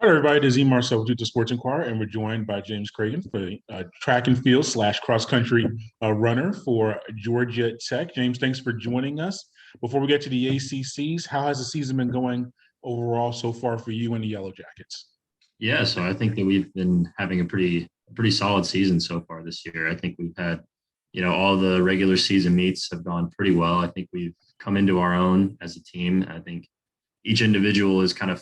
Hi, everybody. This is Marcel with the Sports Inquirer, and we're joined by James Cragin for the track and field slash cross country runner for Georgia Tech. James, thanks for joining us. Before we get to the ACCs, how has the season been going overall so far for you and the Yellow Jackets? Yeah, so I think that we've been having a pretty solid season so far this year. I think we've had, all the regular season meets have gone pretty well. I think we've come into our own as a team. I think each individual has kind of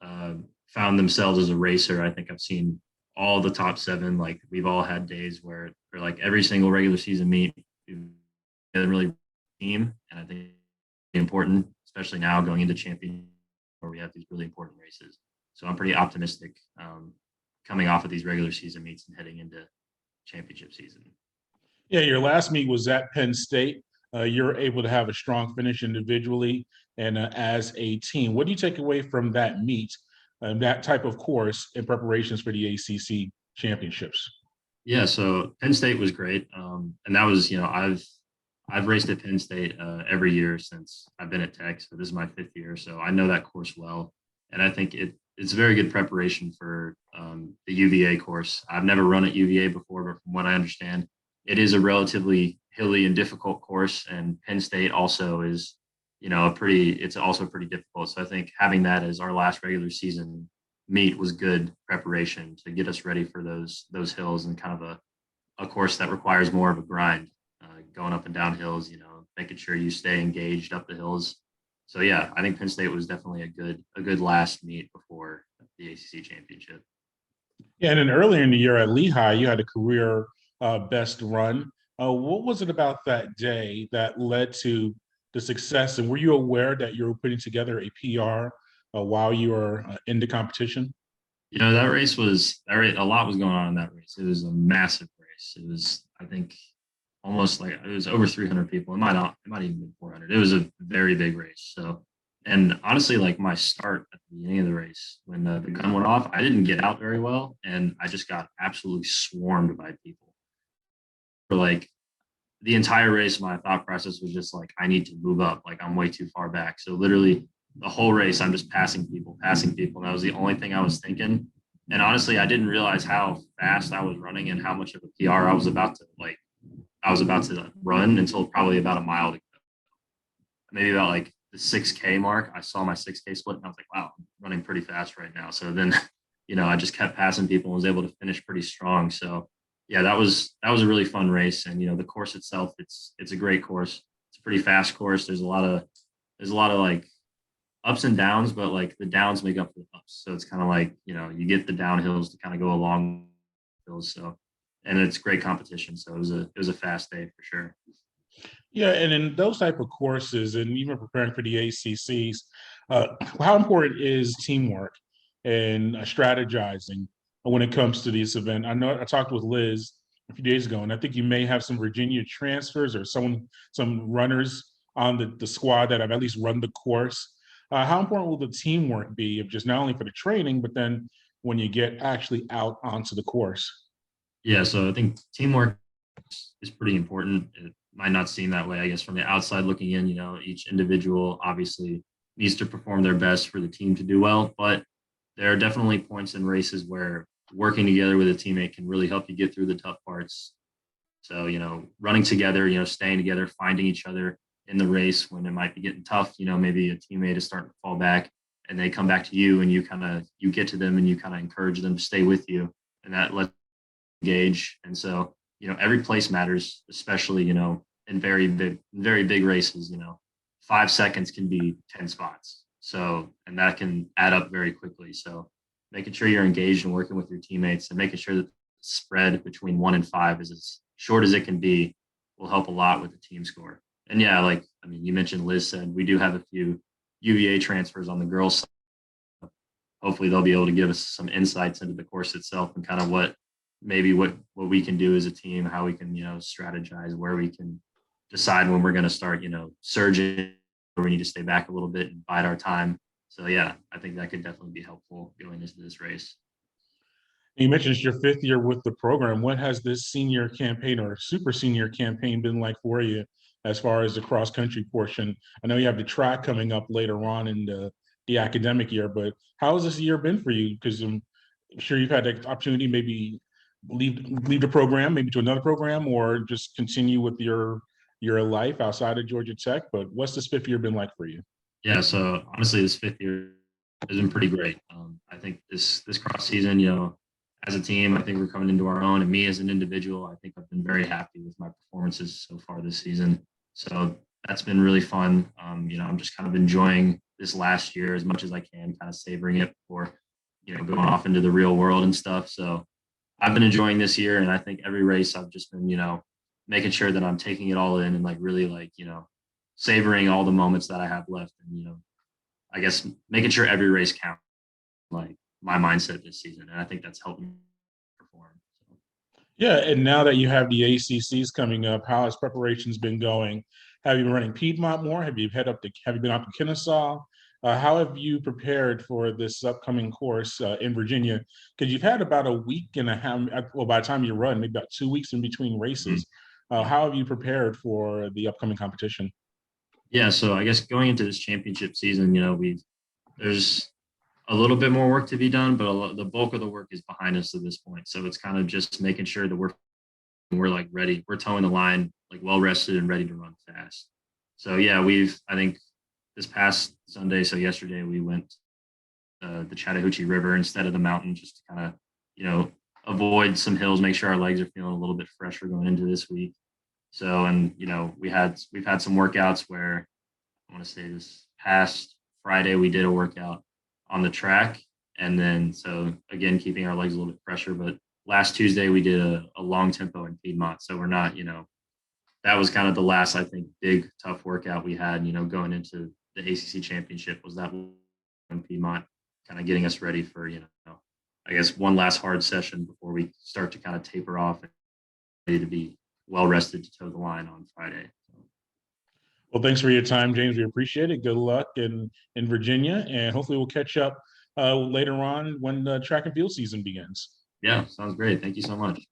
uh, found themselves as a racer. I think I've seen all the top seven. Like we've all had days where for like every single regular season meet, we've been really team, and I think it's important, especially now going into champion where we have these really important races. So I'm pretty optimistic coming off of these regular season meets and heading into championship season. Yeah, your last meet was at Penn State. You're able to have a strong finish individually and as a team. What do you take away from that meet, that type of course in preparations for the ACC championships? Yeah, so Penn State was great, and that was I've raced at Penn State every year since I've been at Tech. So this is my fifth year, so I know that course well, and I think it's a very good preparation for the UVA course. I've never run at UVA before, but from what I understand, it is a relatively hilly and difficult course, and Penn State also is it's also pretty difficult. So I think having that as our last regular season meet was good preparation to get us ready for those hills and kind of a course that requires more of a grind, going up and down hills, making sure you stay engaged up the hills. So yeah, I think Penn State was definitely a good last meet before the ACC championship. Yeah, and then earlier in the year at Lehigh, you had a career best run. What was it about that day that led to the success? And were you aware that you were putting together a PR while you were in the competition? That race a lot was going on in that race. It was a massive race. It was, I think, almost like it was over 300 people. It might even be 400. It was a very big race. So, and honestly, like my start at the beginning of the race, when the gun went off, I didn't get out very well, and I just got absolutely swarmed by people. For like the entire race, my thought process was just like, I need to move up. Like I'm way too far back. So literally, the whole race, I'm just passing people. And that was the only thing I was thinking. And honestly, I didn't realize how fast I was running and how much of a PR I was about to run until probably about a mile to go. Maybe about like the 6K mark. I saw my 6K split and I was like, wow, I'm running pretty fast right now. So then, I just kept passing people and was able to finish pretty strong. So yeah, that was a really fun race. And the course itself, it's a great course. It's a pretty fast course. There's a lot of like ups and downs, but like the downs make up for the ups. So it's kind of like, you get the downhills to kind of go along hills. So and it's great competition. So it was a fast day for sure. Yeah, and in those type of courses, and even preparing for the ACCs, how important is teamwork and strategizing when it comes to this event? I know I talked with Liz a few days ago, and I think you may have some Virginia transfers or some runners on the squad that have at least run the course. How important will the teamwork be, of just not only for the training, but then when you get actually out onto the course? Yeah, so I think teamwork is pretty important. It might not seem that way, I guess, from the outside looking in. Each individual obviously needs to perform their best for the team to do well, but there are definitely points in races where working together with a teammate can really help you get through the tough parts. So, running together, staying together, finding each other in the race when it might be getting tough, maybe a teammate is starting to fall back and they come back to you and you get to them and you kind of encourage them to stay with you. And that lets engage. And so, every place matters, especially, in very big races, 5 seconds can be 10 spots. So, and that can add up very quickly. So making sure you're engaged and working with your teammates and making sure that the spread between 1 and 5 is as short as it can be will help a lot with the team score. And yeah, like, I mean, you mentioned Liz said, we do have a few UVA transfers on the girls side. Hopefully they'll be able to give us some insights into the course itself and kind of what we can do as a team, how we can, strategize, where we can decide when we're going to start, surging, where we need to stay back a little bit and bide our time. So yeah, I think that could definitely be helpful going into this race. You mentioned it's your fifth year with the program. What has this senior campaign or super senior campaign been like for you as far as the cross country portion? I know you have the track coming up later on in the the academic year, but how has this year been for you? Because I'm sure you've had the opportunity maybe leave the program, maybe to another program, or just continue with your life outside of Georgia Tech. But what's this fifth year been like for you? Yeah, so honestly, this fifth year has been pretty great. I think this cross season, as a team, I think we're coming into our own. And me as an individual, I think I've been very happy with my performances so far this season. So that's been really fun. I'm just kind of enjoying this last year as much as I can, kind of savoring it before, going off into the real world and stuff. So I've been enjoying this year, and I think every race I've just been, making sure that I'm taking it all in and like really like, savoring all the moments that I have left, and I guess making sure every race counts. Like my mindset this season, and I think that's helped me perform. So. Yeah, and now that you have the ACCs coming up, how has preparations been going? Have you been running Piedmont more? Have you been out to Kennesaw? How have you prepared for this upcoming course in Virginia? Because you've had about a week and a half. Well, by the time you run, maybe about 2 weeks in between Mm-hmm. races. Yeah. How have you prepared for the upcoming competition? Yeah, so I guess going into this championship season, there's a little bit more work to be done, but the bulk of the work is behind us at this point. So it's kind of just making sure that we're like ready, we're towing the line, like well rested and ready to run fast. So yeah, I think this past Sunday, so yesterday, we went the Chattahoochee River instead of the mountain, just to kind of avoid some hills, make sure our legs are feeling a little bit fresher going into this week. So, and we've had some workouts where I want to say this past Friday we did a workout on the track, and then so again keeping our legs a little bit fresher. But last Tuesday we did a long tempo in Piedmont, so we're not that was kind of the last, I think, big tough workout we had going into the ACC Championship, was that in Piedmont, kind of getting us ready for I guess one last hard session before we start to kind of taper off and ready to be well rested to toe the line on Friday. Well, thanks for your time, James. We appreciate it. Good luck in Virginia, and hopefully we'll catch up later on when the track and field season begins. Yeah, sounds great. Thank you so much.